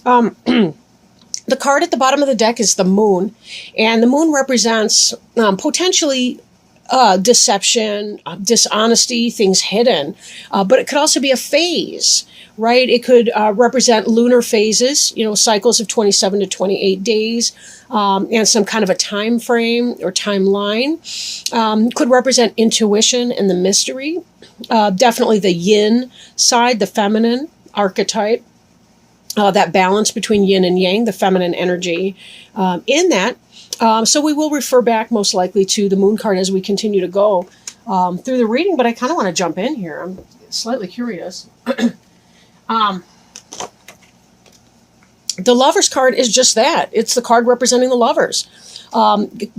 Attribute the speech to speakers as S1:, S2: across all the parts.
S1: Um, the card at the bottom of the deck is the moon, and the moon represents potentially deception, dishonesty, things hidden, but it could also be a phase, right? It could represent lunar phases, cycles of 27 to 28 days, and some kind of a time frame or timeline. Could represent intuition and the mystery. Definitely the yin side, the feminine archetype. That balance between yin and yang, the feminine energy in that. So we will refer back most likely to the moon card as we continue to go through the reading, but I kind of want to jump in here. I'm slightly curious. The Lovers card is just that. It's the card representing the lovers.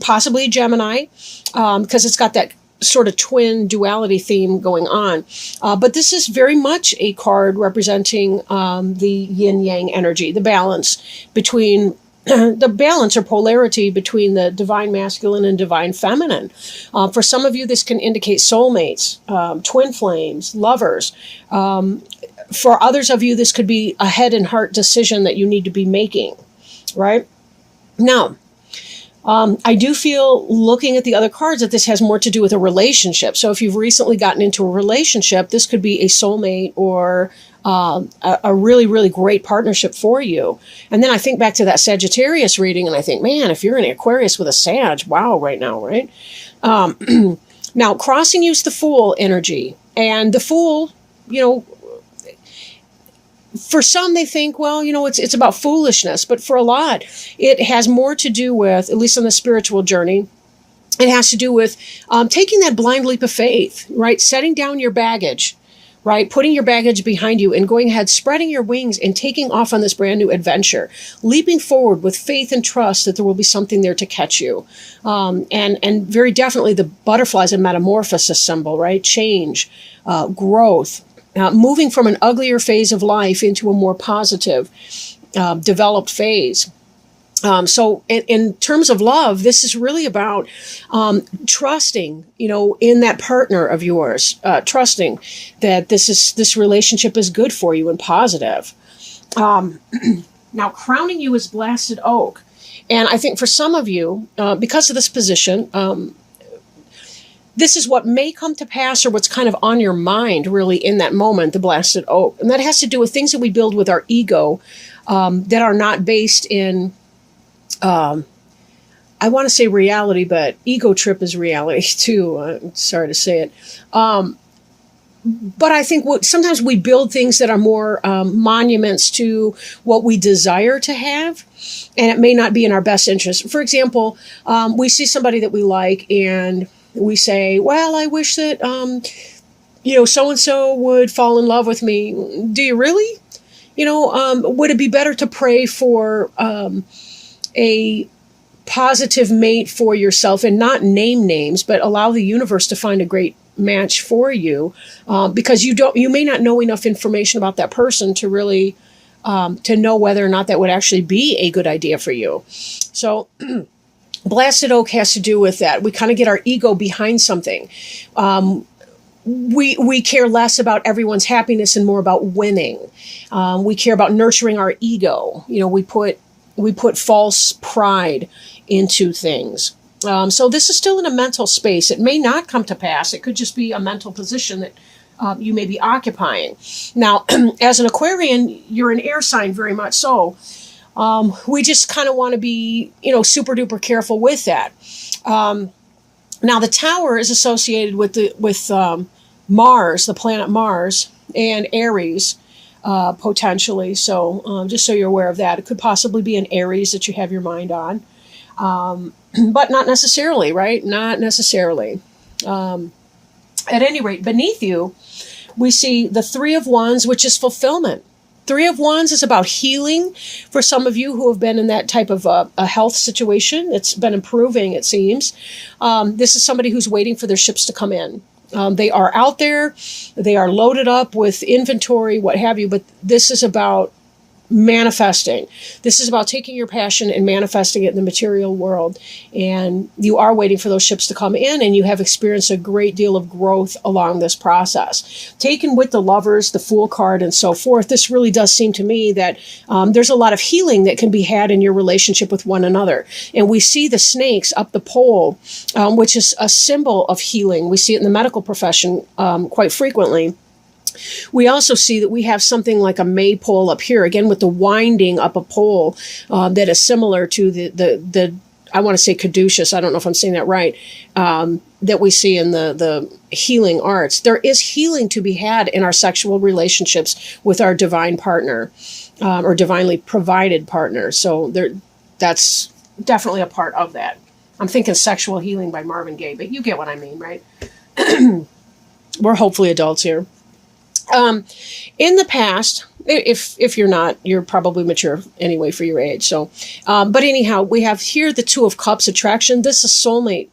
S1: Possibly Gemini, because it's got that sort of twin duality theme going on. But this is very much a card representing the yin-yang energy, the balance between the balance or polarity between the divine masculine and divine feminine. For some of you, this can indicate soulmates, twin flames, lovers. For others of you, this could be a head and heart decision that you need to be making, right? Now, I do feel, looking at the other cards, that this has more to do with a relationship. So if you've recently gotten into a relationship, this could be a soulmate or a really, really great partnership for you. And then I think back to that Sagittarius reading, and I think, man, if you're in Aquarius with a Sag, wow, right now, right? Now, crossing use the Fool energy. And the Fool, for some, they think, well, it's about foolishness. But for a lot, it has more to do with, at least on the spiritual journey, it has to do with taking that blind leap of faith, right? Setting down your baggage, right? Putting your baggage behind you and going ahead, spreading your wings and taking off on this brand new adventure, leaping forward with faith and trust that there will be something there to catch you. And very definitely the butterflies and metamorphosis symbol, right? Change, growth. Moving from an uglier phase of life into a more positive, developed phase. So in terms of love, this is really about trusting, in that partner of yours, trusting that this relationship is good for you and positive. Now, crowning you is Blasted Oak. And I think for some of you, because of this position, this is what may come to pass or what's kind of on your mind really in that moment, the Blasted Oak. And that has to do with things that we build with our ego that are not based in, I want to say reality, but ego trip is reality too. I'm sorry to say it. But I think sometimes we build things that are more monuments to what we desire to have, and it may not be in our best interest. For example, we see somebody that we like and we say, well, I wish that, so-and-so would fall in love with me. Do you really? Would it be better to pray for a positive mate for yourself and not name names, but allow the universe to find a great match for you? Because you may not know enough information about that person to really, to know whether or not that would actually be a good idea for you. So Blasted Oak has to do with that. We kind of get our ego behind something. We care less about everyone's happiness and more about winning. We care about nurturing our ego. We put false pride into things. So this is still in a mental space. It may not come to pass. It could just be a mental position that you may be occupying. Now, as an Aquarian, you're an air sign very much so. We just kind of want to be, super duper careful with that. Now, the Tower is associated with Mars, the planet Mars, and Aries, potentially. So just so you're aware of that, it could possibly be an Aries that you have your mind on, but not necessarily, right? Not necessarily. At any rate, beneath you, we see the Three of Wands, which is fulfillment. Three of Wands is about healing for some of you who have been in that type of a health situation. It's been improving, it seems. This is somebody who's waiting for their ships to come in. They are out there. They are loaded up with inventory, what have you. But this is about manifesting. This is about taking your passion and manifesting it in the material world. And you are waiting for those ships to come in, and you have experienced a great deal of growth along this process. Taken with the Lovers, the Fool card, and so forth, this really does seem to me that there's a lot of healing that can be had in your relationship with one another. And we see the snakes up the pole, which is a symbol of healing. We see it in the medical profession quite frequently. We also see that we have something like a maypole up here, again with the winding up a pole that is similar to the I want to say caduceus, I don't know if I'm saying that right, that we see in the healing arts. There is healing to be had in our sexual relationships with our divine partner or divinely provided partner. So that's definitely a part of that. I'm thinking Sexual Healing by Marvin Gaye, but you get what I mean, right? We're hopefully adults here. In the past, if you're not, you're probably mature anyway for your age. So, but anyhow, we have here the Two of Cups attraction. This is soulmate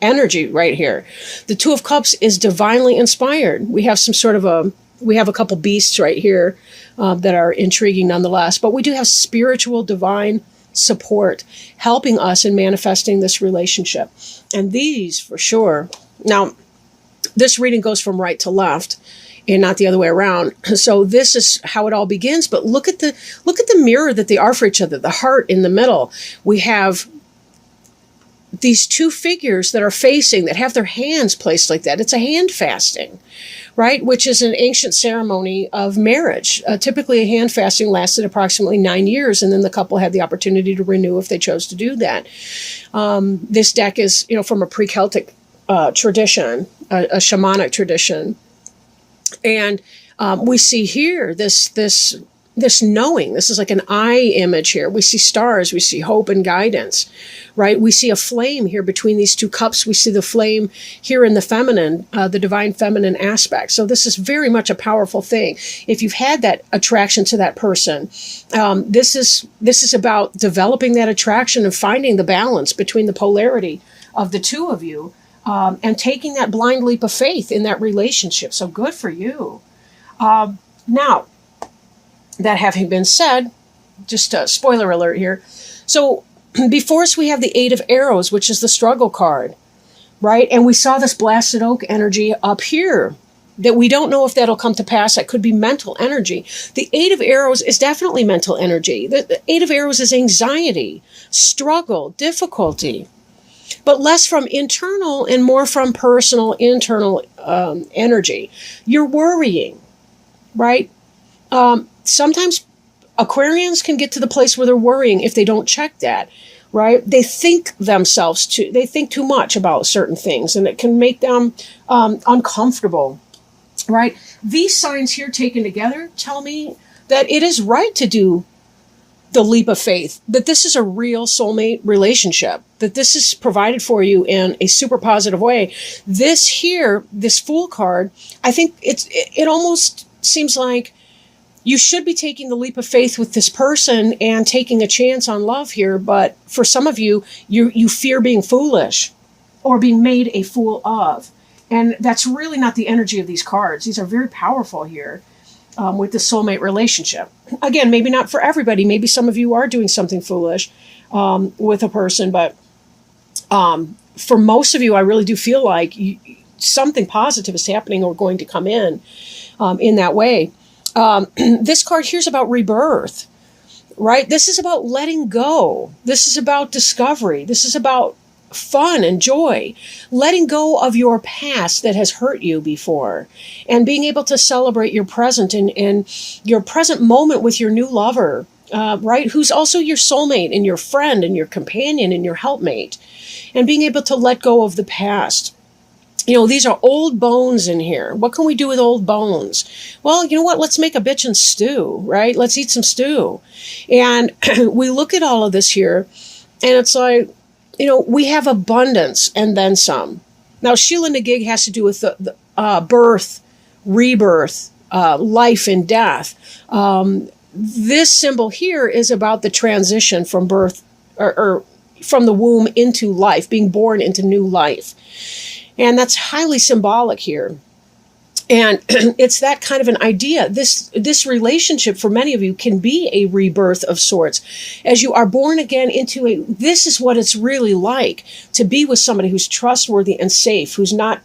S1: energy right here. The Two of Cups is divinely inspired. We have some sort of we have a couple beasts right here that are intriguing nonetheless, but we do have spiritual divine support helping us in manifesting this relationship. And these for sure. Now, this reading goes from right to left and not the other way around. So this is how it all begins. But look at the mirror that they are for each other, the heart in the middle. We have these two figures that are facing, that have their hands placed like that. It's a hand fasting, right? Which is an ancient ceremony of marriage. Typically a hand fasting lasted approximately 9 years, and then the couple had the opportunity to renew if they chose to do that. This deck is, from a pre-Celtic tradition, a shamanic tradition. And we see here this knowing. This is like an eye image here. We see stars. We see hope and guidance, right? We see a flame here between these two cups. We see the flame here in the feminine, the divine feminine aspect. So this is very much a powerful thing. If you've had that attraction to that person, this is about developing that attraction and finding the balance between the polarity of the two of you. And taking that blind leap of faith in that relationship. So good for you. Now, that having been said, just a spoiler alert here. So before us, we have the Eight of Arrows, which is the struggle card, right? And we saw this blasted oak energy up here that we don't know if that'll come to pass. That could be mental energy. The Eight of Arrows is definitely mental energy. The Eight of Arrows is anxiety, struggle, difficulty, but less from internal and more from personal, internal energy. You're worrying, right? Sometimes Aquarians can get to the place where they're worrying if they don't check that, right? They think too much about certain things, and it can make them uncomfortable, right? These signs here taken together tell me that it is right to do the leap of faith, that this is a real soulmate relationship, that this is provided for you in a super positive way. This here, this Fool card, I think it almost seems like you should be taking the leap of faith with this person and taking a chance on love here. But for some of you, you fear being foolish or being made a fool of. And that's really not the energy of these cards. These are very powerful here. With the soulmate relationship. Again, maybe not for everybody. Maybe some of you are doing something foolish with a person, but for most of you, I really do feel like something positive is happening or going to come in that way. This card here is about rebirth, right? This is about letting go. This is about discovery. This is about fun and joy, letting go of your past that has hurt you before, and being able to celebrate your present and your present moment with your new lover, right? Who's also your soulmate and your friend and your companion and your helpmate, and being able to let go of the past. These are old bones in here. What can we do with old bones? Well, you know what? Let's make a bitchin' stew, right? Let's eat some stew. And we look at all of this here, and it's like, we have abundance and then some. Now, Sheila Nagig has to do with the birth, rebirth, life and death. This symbol here is about the transition from birth or from the womb into life, being born into new life. And that's highly symbolic here. And it's that kind of an idea. This relationship for many of you can be a rebirth of sorts. As you are born again into this is what it's really like to be with somebody who's trustworthy and safe, who's not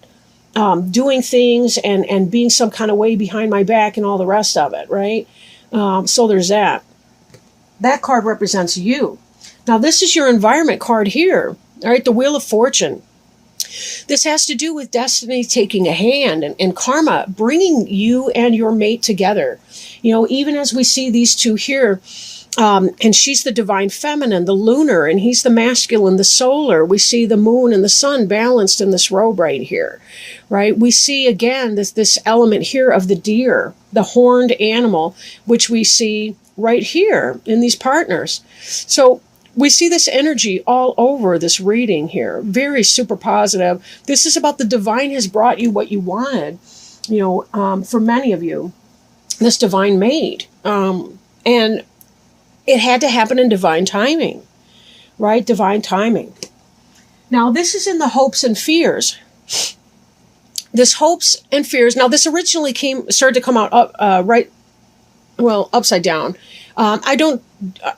S1: doing things and being some kind of way behind my back and all the rest of it, right? So there's that. That card represents you. Now, this is your environment card here, all right? The Wheel of Fortune. This has to do with destiny taking a hand and karma bringing you and your mate together. You know, even as we see these two here, and she's the divine feminine, the lunar, and he's the masculine, the solar. We see the moon and the sun balanced in this robe right here, right? We see again this element here of the deer, the horned animal, which we see right here in these partners. So we see this energy all over this reading here. Very super positive. This is about the divine has brought you what you wanted, you know, for many of you, this divine mate. And it had to happen in divine timing, right? Divine timing. Now, this is in the hopes and fears. This hopes and fears. Now, this originally started to come out upside down. I don't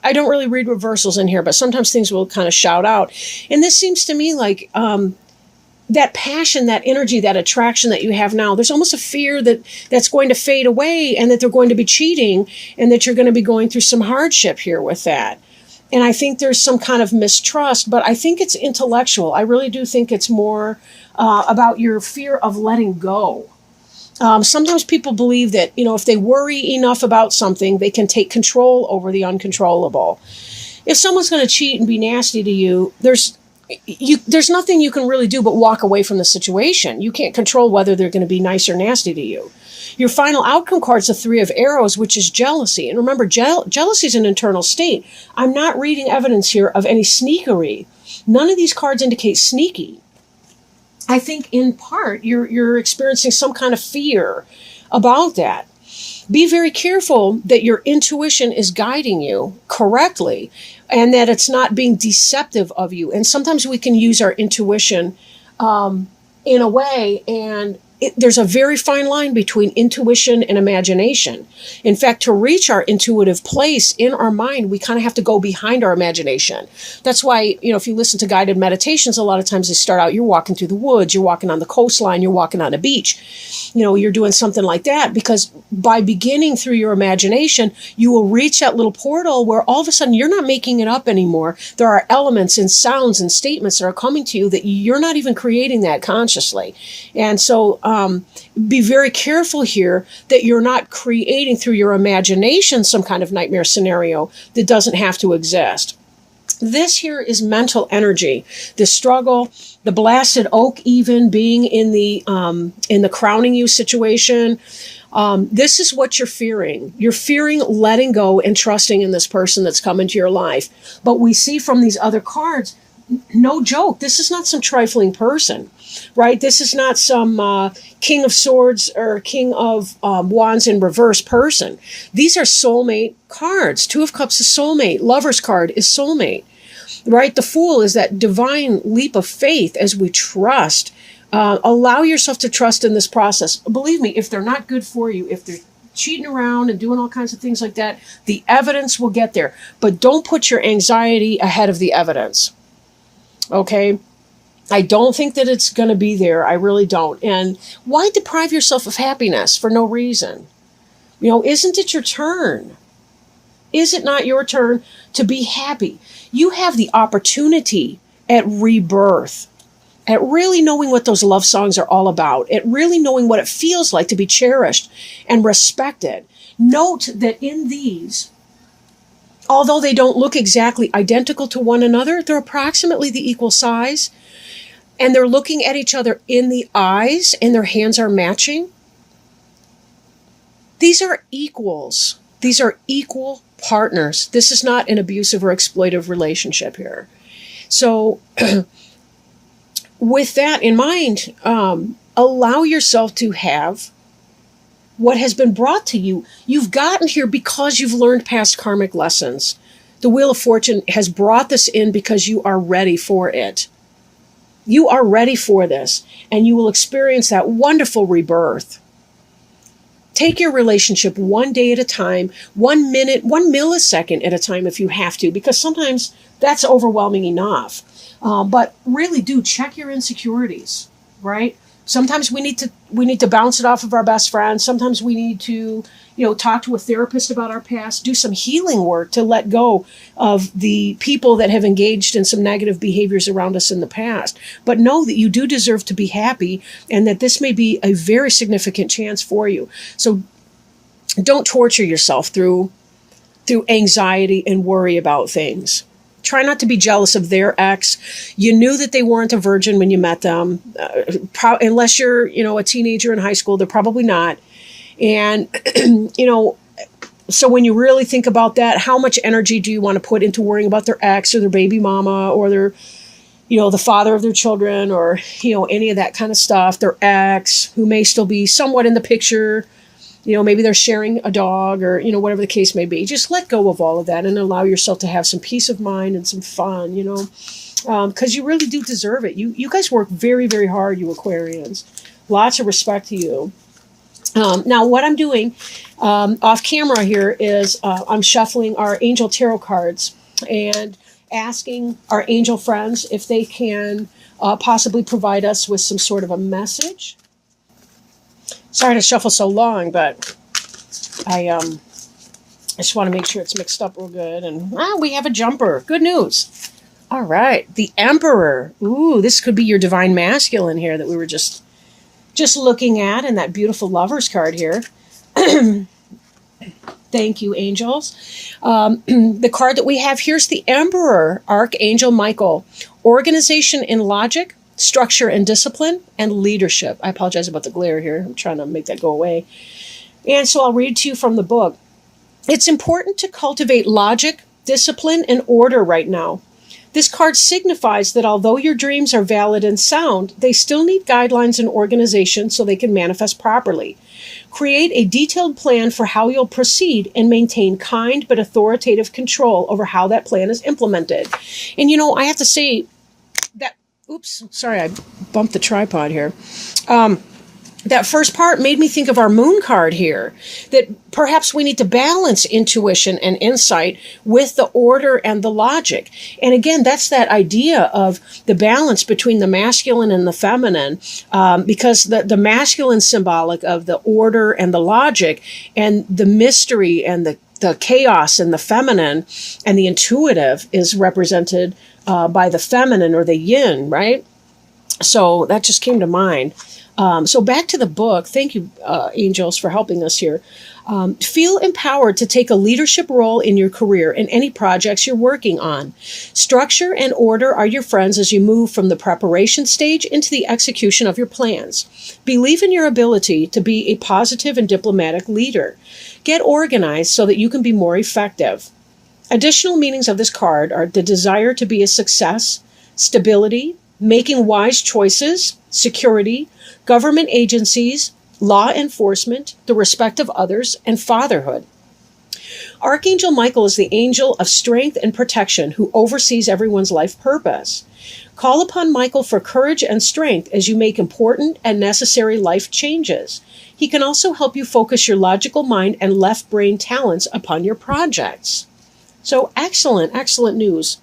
S1: really read reversals in here, but sometimes things will kind of shout out. And this seems to me like that passion, that energy, that attraction that you have now, there's almost a fear that that's going to fade away and that they're going to be cheating and that you're going to be going through some hardship here with that. And I think there's some kind of mistrust, but I think it's intellectual. I really do think it's more about your fear of letting go. Sometimes people believe that, you know, if they worry enough about something, they can take control over the uncontrollable. If someone's going to cheat and be nasty to you, there's nothing you can really do but walk away from the situation. You can't control whether they're going to be nice or nasty to you. Your final outcome card is the Three of Arrows, which is jealousy. And remember, jealousy is an internal state. I'm not reading evidence here of any sneakery. None of these cards indicate sneaky. I think in part you're experiencing some kind of fear about that. Be very careful that your intuition is guiding you correctly and that it's not being deceptive of you. And sometimes we can use our intuition in a way, and there's a very fine line between intuition and imagination. In fact, to reach our intuitive place in our mind, we kind of have to go behind our imagination. That's why, you know, if you listen to guided meditations, a lot of times they start out, you're walking through the woods, you're walking on the coastline, you're walking on a beach. You know, you're doing something like that because by beginning through your imagination, you will reach that little portal where all of a sudden you're not making it up anymore. There are elements and sounds and statements that are coming to you that you're not even creating that consciously. And so, be very careful here that you're not creating through your imagination some kind of nightmare scenario that doesn't have to exist. This here is mental energy, the struggle, the blasted oak even being in the crowning you situation. This is what you're fearing. You're fearing letting go and trusting in this person that's come into your life. But we see from these other cards, no joke, this is not some trifling person, right? This is not some King of Swords or King of Wands in reverse person. These are soulmate cards. Two of Cups is soulmate. Lover's card is soulmate, right? The Fool is that divine leap of faith as we trust. Allow yourself to trust in this process. Believe me, if they're not good for you, if they're cheating around and doing all kinds of things like that, the evidence will get there. But don't put your anxiety ahead of the evidence. Okay? I don't think that it's going to be there. I really don't. And why deprive yourself of happiness for no reason? You know, isn't it your turn? Is it not your turn to be happy? You have the opportunity at rebirth, at really knowing what those love songs are all about, at really knowing what it feels like to be cherished and respected. Note that in these, although they don't look exactly identical to one another, they're approximately the equal size, and they're looking at each other in the eyes, and their hands are matching. These are equals. These are equal partners. This is not an abusive or exploitive relationship here. So with that in mind, allow yourself to have what has been brought to you. You've gotten here because you've learned past karmic lessons. The Wheel of Fortune has brought this in because you are ready for it. You are ready for this, and you will experience that wonderful rebirth. Take your relationship one day at a time, 1 minute, 1 millisecond at a time if you have to, because sometimes that's overwhelming enough. But really do check your insecurities, right? Sometimes we need to bounce it off of our best friend. Sometimes we need to, talk to a therapist about our past, do some healing work to let go of the people that have engaged in some negative behaviors around us in the past. But know that you do deserve to be happy and that this may be a very significant chance for you. So don't torture yourself through anxiety and worry about things. Try not to be jealous of their ex. You knew that they weren't a virgin when you met them. Unless you're, a teenager in high school, they're probably not. And, so when you really think about that, how much energy do you want to put into worrying about their ex or their baby mama or their, the father of their children or, any of that kind of stuff, their ex who may still be somewhat in the picture. Maybe they're sharing a dog or, whatever the case may be. Just let go of all of that and allow yourself to have some peace of mind and some fun, because you really do deserve it. You guys work very, very hard, you Aquarians. Lots of respect to you. Now, what I'm doing off camera here is I'm shuffling our angel tarot cards and asking our angel friends if they can possibly provide us with some sort of a message. Sorry to shuffle so long, but I just want to make sure it's mixed up real good. And we have a jumper. Good news. All right. The Emperor. Ooh, this could be your divine masculine here that we were just looking at in that beautiful Lover's card here. Thank you, angels. The card that we have here is the Emperor, Archangel Michael. Organization in logic, structure and discipline, and leadership. I apologize about the glare here. I'm trying to make that go away. And so I'll read to you from the book. It's important to cultivate logic, discipline, and order right now. This card signifies that although your dreams are valid and sound, they still need guidelines and organization so they can manifest properly. Create a detailed plan for how you'll proceed and maintain kind but authoritative control over how that plan is implemented. And I have to say that, oops, sorry, I bumped the tripod here. That first part made me think of our moon card here, that perhaps we need to balance intuition and insight with the order and the logic. And again, that's that idea of the balance between the masculine and the feminine, because the masculine symbolic of the order and the logic and the mystery and the chaos and the feminine and the intuitive is represented by the feminine or the yin, right? So that just came to mind. So back to the book. Thank you, angels, for helping us here. Feel empowered to take a leadership role in your career and any projects you're working on. Structure and order are your friends as you move from the preparation stage into the execution of your plans. Believe in your ability to be a positive and diplomatic leader. Get organized so that you can be more effective. Additional meanings of this card are the desire to be a success, stability, making wise choices, security, government agencies, law enforcement, the respect of others, and fatherhood. Archangel Michael is the angel of strength and protection who oversees everyone's life purpose. Call upon Michael for courage and strength as you make important and necessary life changes. He can also help you focus your logical mind and left brain talents upon your projects. So excellent, excellent news.